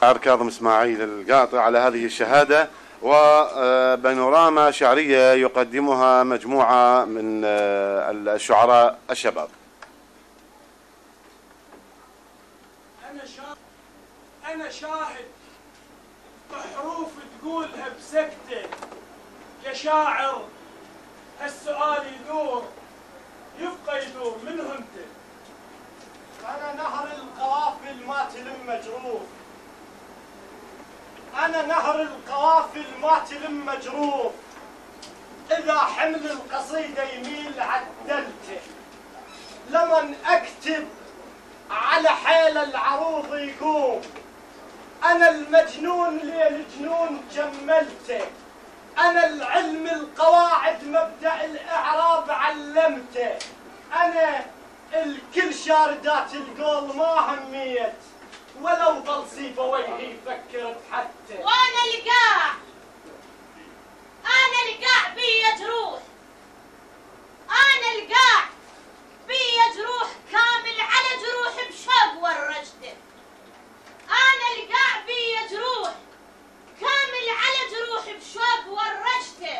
كاظم إسماعيل القاطع على هذه الشهادة، وبانوراما شعرية يقدمها مجموعة من الشعراء الشباب. أنا شاهد بحروف تقولها بسكتة، يا شاعر هالسؤال يدور يبقى يدور من همته. أنا نهر القوافل ما تلم مجروف، أنا نهر القوافل ما تلم مجروف، إذا حمل القصيدة يميل عدلته، لمن أكتب على حيل العروض يقوم، أنا المجنون ليل جنون جملته، أنا العلم القواعد مبدأ الإعراب علمته، أنا الكل شاردات القول ما هميت، ولو ظل سيبويه يفكر بحته. وأنا القاع بي جروح، أنا القاع بي جروح كامل على جروح بشوق ورجته، أنا القاع بي جروح كامل على جروح بشوق ورجته،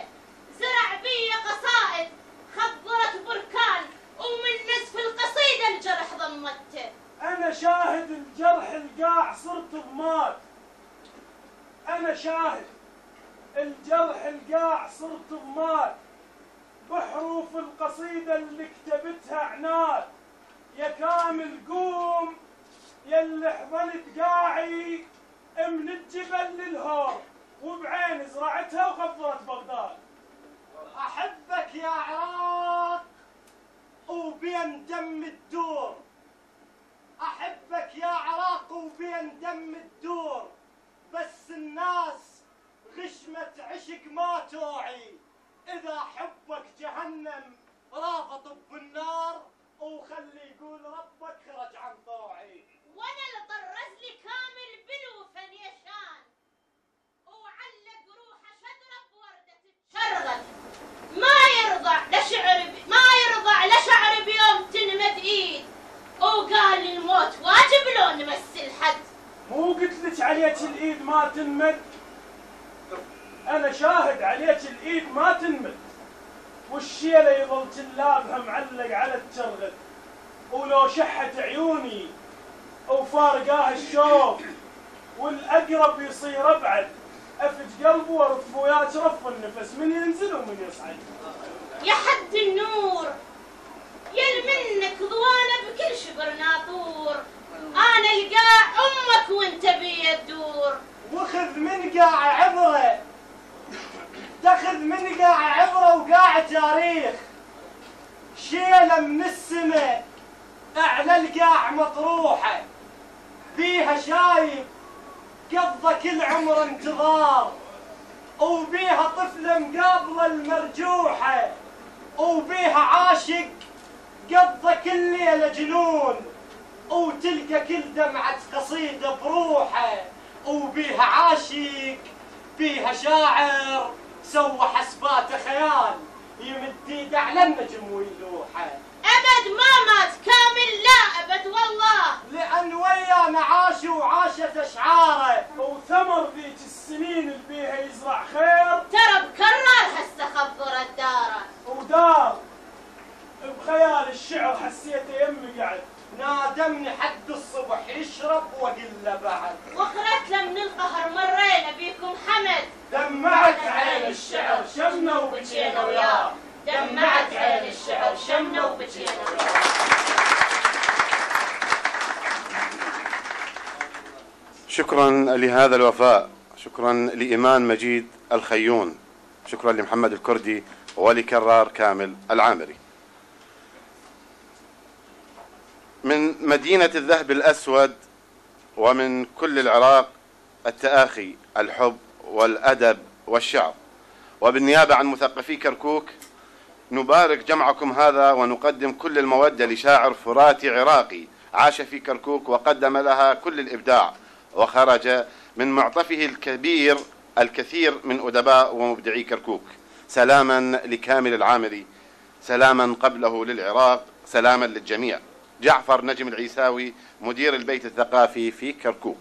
زرع بي قصائد خضرت بركان ومن نصف القصيدة الجرح ضمته. أنا شاهد الجرح القاع صرت ضماد، أنا شاهد الجرح القاع صرت ضماد، بحروف القصيدة اللي كتبتها عناد، يا كامل قوم يا اللي حضنت قاعي من الجبل للهور، وبعين زرعتها وخضرت بغداد. أحبك يا عراق وبين دم الدور، أحبك يا عراق وبين دم الدور، بس الناس غشمة عشق ما توعي، إذا حبك جهنم رافض بالنار، وخلي يقول ربك خرج عن طوعي. وانا اللي طرز لي كامل بلوفن يشان، وعلق روحه شجره بورده تشرغل، ما يرضع لشعر بيوم تنمد ايد، وقال لي الموت واجب لو نمثل حد. مو قلت لك عليك الايد ما تنمد؟ انا شاهد عليك الايد ما تنمد، والشيله يظل جلابها معلق على الترغل، ولو شحت عيوني وفارقاه الشوق، والاقرب يصير ابعد، افج قلبه وارف وياك رف النفس، من ينزل ومن يصعد. يا حد النور يل منك ضوانه بكل شبر ناطور، انا القاع امك وانت بي الدور، وخذ من قاع عبره، تاخذ من قاع عبره وقاع تاريخ، شيله من السماء اعلى القاع مطروحه، بيها شايب قضى كل عمر انتظار، وبيها طفله مقابله المرجوحه، وبيها عاشق قضى كل ليله جنون، وتلقى كل دمعه قصيده بروحه، وبيها عاشق بيها شاعر سوى حسباته خيال، يمد ايده على النجم ويلوحه. ابد ما مات كامل، لا ابد والله، لان ويانا عاش وعاشت اشعاره، وثمر ذيك السنين اللي بيها يزرع خير، ترى بكرر هسه خضرت داره، ودار بخيال الشعر حسيته يمي قعد، نادمني حد الصبح يشرب واقول له بعد، وخرت له من القهر مرينا بيكم حمد، دمعت عين الشعر شمنا وبكينا وياه، دمعت عين الشعر شمنا وبكينا وياه. شكرا لهذا الوفاء، شكرا لإيمان مجيد الخيون، شكرا لمحمد الكردي ولكرار كامل العامري. من مدينة الذهب الأسود ومن كل العراق التآخي، الحب والأدب والشعر، وبالنيابة عن مثقفي كركوك نبارك جمعكم هذا ونقدم كل المودة لشاعر فراتي عراقي عاش في كركوك وقدم لها كل الإبداع، وخرج من معطفه الكبير الكثير من أدباء ومبدعي كركوك. سلاما لكامل العامري، سلاما قبله للعراق، سلاما للجميع. جعفر نجم العيساوي، مدير البيت الثقافي في كركوك.